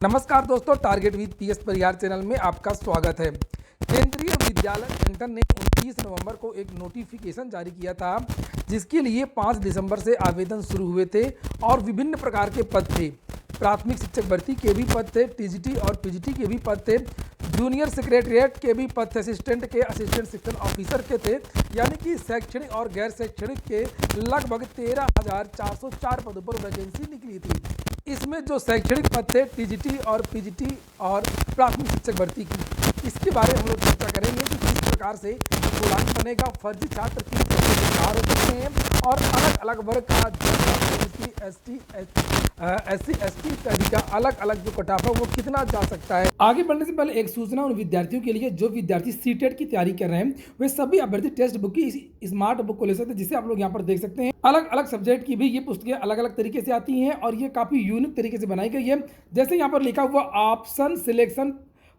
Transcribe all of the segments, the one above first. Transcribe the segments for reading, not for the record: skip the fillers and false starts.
नमस्कार दोस्तों, target with PS Parihar channel में आपका स्वागत है। केंद्रीय विद्यालय संगठन ने 29 नवंबर को एक नोटिफिकेशन जारी किया था, जिसके लिए 5 दिसंबर से आवेदन शुरू हुए थे और विभिन्न प्रकार के पद थे। प्राथमिक शिक्षक भर्ती के भी पद थे, टीजीटी और पीजीटी के भी पद थे, जूनियर सेक्रेटरिएट के भी पद थे, असिस्टेंट के, असिस्टेंट सेक्शन ऑफिसर के थे, यानी कि शैक्षणिक और गैर शैक्षणिक के लगभग 13,404 पदों पर वैकेंसी निकली थी। इसमें जो शैक्षणिक पद थे टीजीटी और पीजीटी और प्राथमिक शिक्षक भर्ती की, इसके बारे में हम लोग चर्चा करेंगे कि किस प्रकार से गुणांक बनेगा, फर्जी छात्र की हो सकते हैं और अलग अलग वर्ग का एससी एसटी इत्यादि का अलग अलग जो कट ऑफ है वो कितना जा सकता है। आगे बढ़ने से पहले एक सूचना उन विद्यार्थियों के लिए जो विद्यार्थी सीटेट की तैयारी कर रहे हैं, वे सभी अभ्यर्थी टेक्स्ट बुक की स्मार्ट बुक को ले सकते हैं, जिसे आप लोग यहाँ पर देख सकते हैं। अलग अलग सब्जेक्ट की भी ये पुस्तकें अलग अलग तरीके से आती हैं और ये काफी यूनिक तरीके से बनाई गई है। जैसे यहाँ पर लिखा हुआ ऑप्शन सिलेक्शन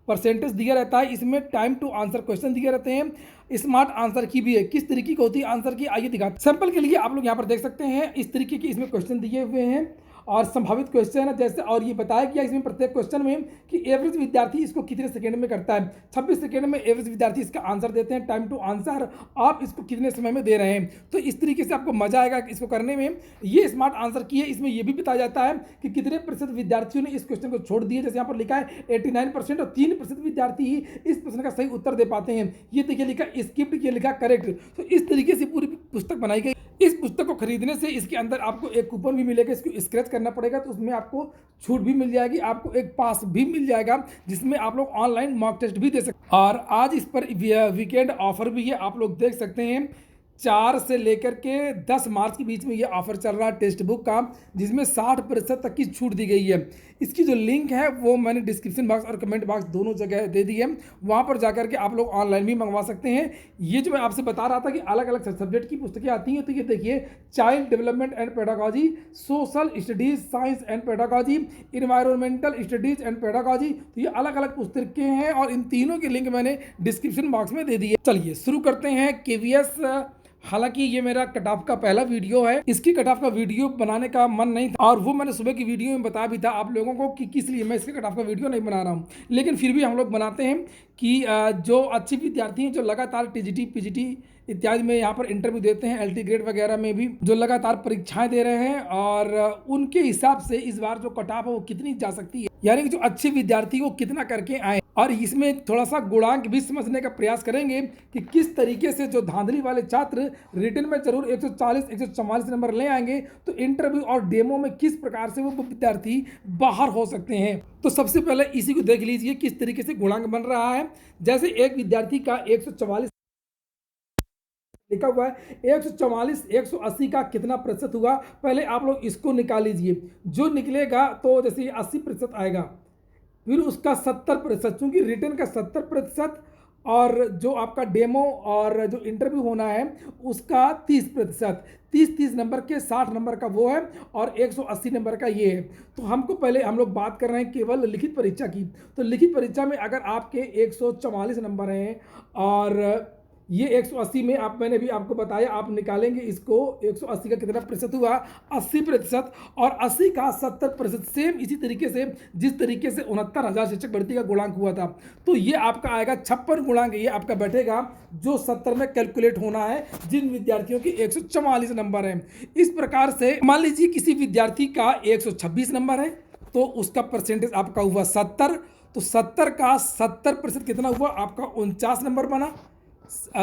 परसेंटेज दिया रहता है, इसमें टाइम टू आंसर क्वेश्चन दिए रहते हैं। स्मार्ट आंसर की भी है, किस तरीके की होती है आंसर की, आइए दिखाते। सैंपल के लिए आप लोग यहाँ पर देख सकते हैं, इस तरीके के इसमें क्वेश्चन दिए हुए हैं और संभावित क्वेश्चन है जैसे, और ये बताया गया इसमें प्रत्येक क्वेश्चन में कि एवरेज विद्यार्थी इसको कितने सेकंड में करता है। 26 सेकंड में एवरेज विद्यार्थी इसका आंसर देते हैं। टाइम टू आंसर आप इसको कितने समय में दे रहे हैं, तो इस तरीके से आपको मजा आएगा इसको करने में। ये स्मार्ट आंसर की है, इसमें यह भी बताया जाता है कि कितने प्रतिशत विद्यार्थियों ने इस क्वेश्चन को छोड़ दिए। जैसे यहाँ पर लिखा है 89% और 3% विद्यार्थी ही इस प्रश्न का सही उत्तर दे पाते हैं। ये देखिए लिखा स्किप्ड, ये लिखा करेक्ट। तो इस तरीके से पूरी पुस्तक बनाई गई। इस पुस्तक को खरीदने से इसके अंदर आपको एक कूपन भी मिलेगा, इसको स्क्रैच करना पड़ेगा तो उसमें आपको छूट भी मिल जाएगी, आपको एक पास भी मिल जाएगा जिसमें आप लोग ऑनलाइन मॉक टेस्ट भी दे सकते हैं। और आज इस पर वीकेंड ऑफर भी है, आप लोग देख सकते हैं। 4 से लेकर के 10 मार्च के बीच में ये ऑफर चल रहा है टेक्स्ट बुक का, जिसमें 60% तक की छूट दी गई है। इसकी जो लिंक है वो मैंने डिस्क्रिप्शन बॉक्स और कमेंट बॉक्स दोनों जगह दे दी है, वहाँ पर जाकर के आप लोग ऑनलाइन भी मंगवा सकते हैं। ये जो मैं आपसे बता रहा था कि अलग अलग सब्जेक्ट की पुस्तकें आती हैं, तो ये देखिए child development and pedagogy, social studies, science and pedagogy, environmental studies and pedagogy, तो ये अलग अलग पुस्तकें हैं और इन तीनों की लिंक मैंने डिस्क्रिप्शन बॉक्स में दे दी है। चलिए शुरू करते हैं। केवीएस, हालांकि ये मेरा कट ऑफ का पहला वीडियो है, इसकी कट ऑफ का वीडियो बनाने का मन नहीं था और वो मैंने सुबह की वीडियो में बताया भी था आप लोगों को कि किस लिए मैं इसके कट ऑफ का वीडियो नहीं बना रहा हूँ, लेकिन फिर भी हम लोग बनाते हैं कि जो अच्छे विद्यार्थी हैं जो लगातार टीजीटी पीजीटी इत्यादि में यहाँ पर इंटरव्यू देते हैं, एलटी ग्रेड वगैरह में भी जो लगातार परीक्षाएं दे रहे हैं, और उनके हिसाब से इस बार जो कट ऑफ है वो कितनी जा सकती है, यानी कि जो अच्छे विद्यार्थी वो कितना करके आए। और इसमें थोड़ा सा गुणांक भी समझने का प्रयास करेंगे कि किस तरीके से जो धांधली वाले छात्र रिटन में जरूर 140 144 नंबर ले आएंगे, तो इंटरव्यू और डेमो में किस प्रकार से वो विद्यार्थी बाहर हो सकते हैं। तो सबसे पहले इसी को देख लीजिए किस तरीके से गुणांक बन रहा है। जैसे एक विद्यार्थी का 144 लिखा हुआ है, 144 180 का कितना प्रतिशत हुआ, पहले आप लोग इसको निकाल लीजिए। जो निकलेगा तो जैसे 80% आएगा, फिर उसका 70%, चूंकि रिटर्न का 70% और जो आपका डेमो और जो इंटरव्यू होना है उसका 30%, 30 नंबर के 60 नंबर का वो है और 180 नंबर का ये है। तो हमको पहले हम लोग बात कर रहे हैं केवल लिखित परीक्षा की। तो लिखित परीक्षा में अगर आपके 144 नंबर हैं और ये 180 में आप, मैंने भी आपको बताया, आप निकालेंगे इसको 180 का कितना प्रतिशत हुआ, 80%, और 80 का 70%, सेम इसी तरीके से जिस तरीके से 69,000 शिक्षक भर्ती का गुणांक हुआ था। तो ये आपका आएगा 56 गुणांक, ये आपका बैठेगा जो 70 में कैलकुलेट होना है जिन विद्यार्थियों के 144 नंबर हैं। इस प्रकार से मान लीजिए किसी विद्यार्थी का 126 नंबर है तो उसका परसेंटेज आपका हुआ 70, तो 70 का 70% कितना हुआ आपका 49 नंबर बना।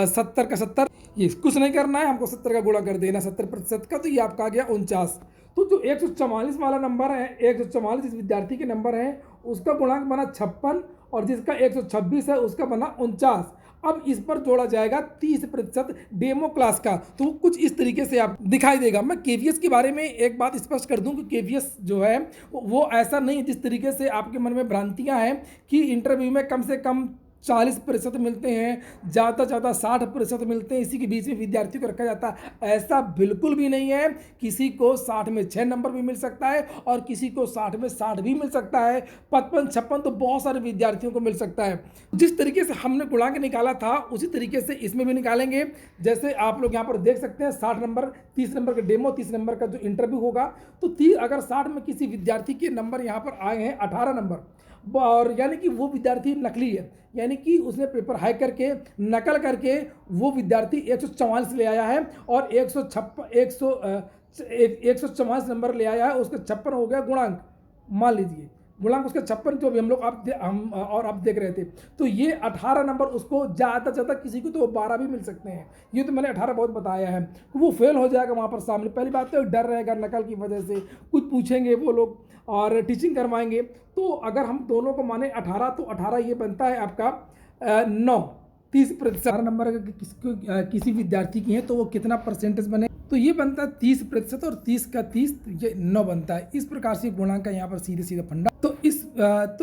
70 का 70, ये कुछ नहीं करना है, हमको 70 का गुणा कर देना 70% का, तो ये आपका आ गया 49। तो जो 144 वाला नंबर है, 144 जिस विद्यार्थी के नंबर है उसका गुणांक बना 56 और जिसका 126 है उसका बना 49। अब इस पर जोड़ा जाएगा 30% डेमो क्लास का, तो कुछ इस तरीके से आप दिखाई देगा। मैं केवीएस के बारे में एक बात स्पष्ट कर दूं कि केवीएस जो है वो ऐसा नहीं है जिस तरीके से आपके मन में भ्रांतियां हैं कि इंटरव्यू में कम से कम 40% मिलते हैं, ज़्यादा से ज़्यादा 60% मिलते हैं, इसी के बीच में विद्यार्थियों को रखा जाता है। ऐसा बिल्कुल भी नहीं है। किसी को 60 में 6 नंबर भी मिल सकता है और किसी को 60 में 60 भी मिल सकता है, 55-56 तो बहुत सारे विद्यार्थियों को मिल सकता है। जिस तरीके से हमने गुणांक निकाला था उसी तरीके से इसमें भी निकालेंगे। जैसे आप लोग यहाँ पर देख सकते हैं 60 नंबर, 30 नंबर का डेमो, 30 नंबर का जो इंटरव्यू होगा, तो अगर 60 में किसी विद्यार्थी के नंबर यहाँ पर आए हैं 18 नंबर, और यानी कि वो विद्यार्थी नकली है, यानी कि उसने पेपर हैक करके नकल करके वो विद्यार्थी 144 ले आया है और 144 नंबर ले आया है, उसका 56 हो गया गुणांक। मान लीजिए गुणांक उसका 56 जो भी हम लोग आप देख रहे थे, तो ये 18 नंबर उसको ज़्यादा से ज़्यादा किसी को तो 12 भी मिल सकते हैं। ये तो मैंने 18 बहुत बताया है। वो फेल हो जाएगा वहाँ पर सामने। पहली बात तो डर रहेगा नकल की वजह से, कुछ पूछेंगे वो लोग और टीचिंग करवाएंगे। तो अगर हम दोनों को माने 18, तो 18 ये बनता है आपका 9, 30% नंबर अगर किसी विद्यार्थी की है तो वो कितना परसेंटेज बने, तो ये बनता है 30% और 30 का 30 ये 9 बनता है। इस प्रकार से गुणांक का यहाँ पर सीधे सीधे फंडा। तो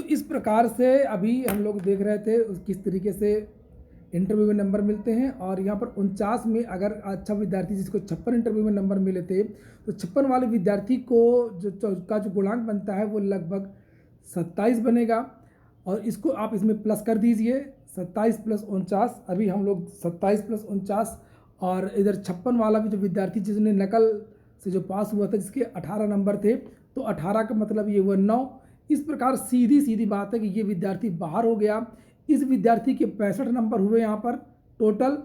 इस प्रकार से अभी हम लोग देख रहे थे किस तरीके से इंटरव्यू में नंबर मिलते हैं। और यहाँ पर 49 में अगर अच्छा विद्यार्थी जिसको 56 इंटरव्यू में नंबर मिले थे, तो 56 वाले विद्यार्थी को जो गुणांक बनता है वो लगभग 27 बनेगा। और इसको आप इसमें प्लस कर दीजिए, 27 + 49, अभी हम लोग 27 + 49, और इधर 56 वाला भी जो विद्यार्थी जिसने नकल से जो पास हुआ था जिसके 18 नंबर थे, तो 18 का मतलब ये हुआ 9। इस प्रकार सीधी बात है कि ये विद्यार्थी बाहर हो गया। इस विद्यार्थी के 65 नंबर हुए यहाँ पर टोटल,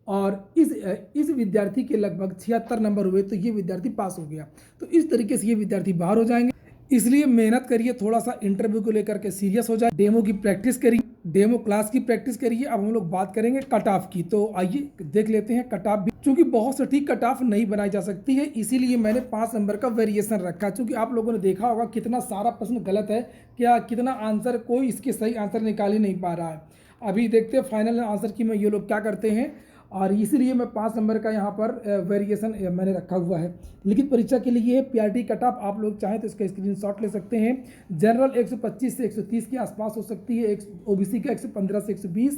और इस विद्यार्थी के लगभग 76 नंबर हुए, तो ये विद्यार्थी पास हो गया। तो इस तरीके से ये विद्यार्थी बाहर हो जाएंगे। इसलिए मेहनत करिए, थोड़ा सा इंटरव्यू को लेकर के सीरियस हो जाए, डेमो की प्रैक्टिस करिए, डेमो क्लास की प्रैक्टिस करिए। अब हम लोग बात करेंगे कट ऑफ की, तो आइए देख लेते हैं कट ऑफ भी। चूंकि बहुत सटीक कट ऑफ नहीं बनाई जा सकती है, इसीलिए मैंने 5 नंबर का वेरिएशन रखा। चूंकि आप लोगों ने देखा होगा कितना सारा प्रश्न गलत है, क्या कितना आंसर, कोई इसके सही आंसर निकाल ही नहीं पा रहा है। अभी देखते हैं फाइनल आंसर की में ये लोग क्या करते हैं, और इसीलिए मैं 5 नंबर का यहाँ पर वेरिएशन मैंने रखा हुआ है। लिखित परीक्षा के लिए पीआरटी कट ऑफ आप लोग चाहें तो इसका स्क्रीनशॉट ले सकते हैं। जनरल 125 से 130 के आसपास हो सकती है, ओबीसी का 115 से 120,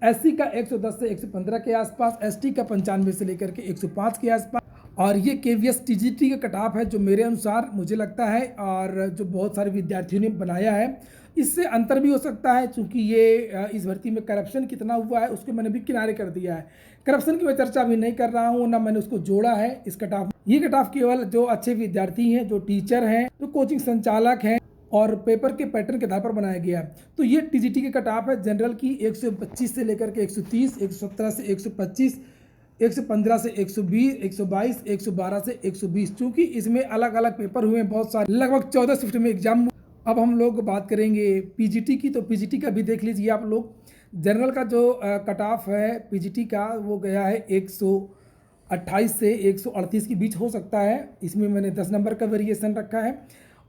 एससी का 110 से 115 के आसपास, एसटी का 95 से लेकर के 105 के आसपास। और ये केवीएस टीजीटी का कट ऑफ है जो मेरे अनुसार मुझे लगता है, और जो बहुत सारे विद्यार्थियों ने बनाया है। इससे अंतर भी हो सकता है, चूंकि ये इस भर्ती में करप्शन कितना हुआ है उसको मैंने भी किनारे कर दिया है। करप्शन की मैं चर्चा भी नहीं कर रहा हूँ, ना मैंने उसको जोड़ा है इस कट ऑफ। ये कट ऑफ केवल जो अच्छे विद्यार्थी हैं, जो टीचर हैं, जो कोचिंग संचालक हैं, और पेपर के पैटर्न के आधार पर बनाया गया है। तो ये टीजीटी के कट ऑफ है। जनरल की 125 से लेकर के 130, 117 से 125, 115 से 120, 122, 112 से 120। चूंकि इसमें अलग अलग पेपर हुए हैं बहुत सारे, लगभग 14 शिफ्ट में एग्जाम। अब हम लोग बात करेंगे पीजीटी की, तो पीजीटी का भी देख लीजिए आप लोग। जनरल का जो कट ऑफ है पीजीटी का वो गया है 128 से 138 के बीच हो सकता है। इसमें मैंने 10 नंबर का वेरिएशन रखा है।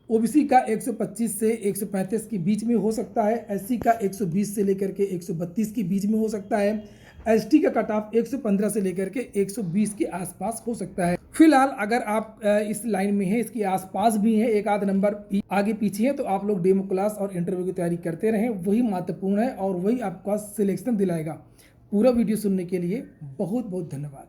ओबीसी का 125 से 135 के बीच में हो सकता है, एससी का 120 से लेकर के 132 के बीच में हो सकता है, एसटी का कट ऑफ 115 से लेकर के 120 के आसपास हो सकता है। फिलहाल अगर आप इस लाइन में हैं, इसके आसपास भी हैं, एक आध नंबर आगे पीछे है, तो आप लोग डेमो क्लास और इंटरव्यू की तैयारी करते रहें, वही महत्वपूर्ण है और वही आपका सिलेक्शन दिलाएगा। पूरा वीडियो सुनने के लिए बहुत बहुत धन्यवाद।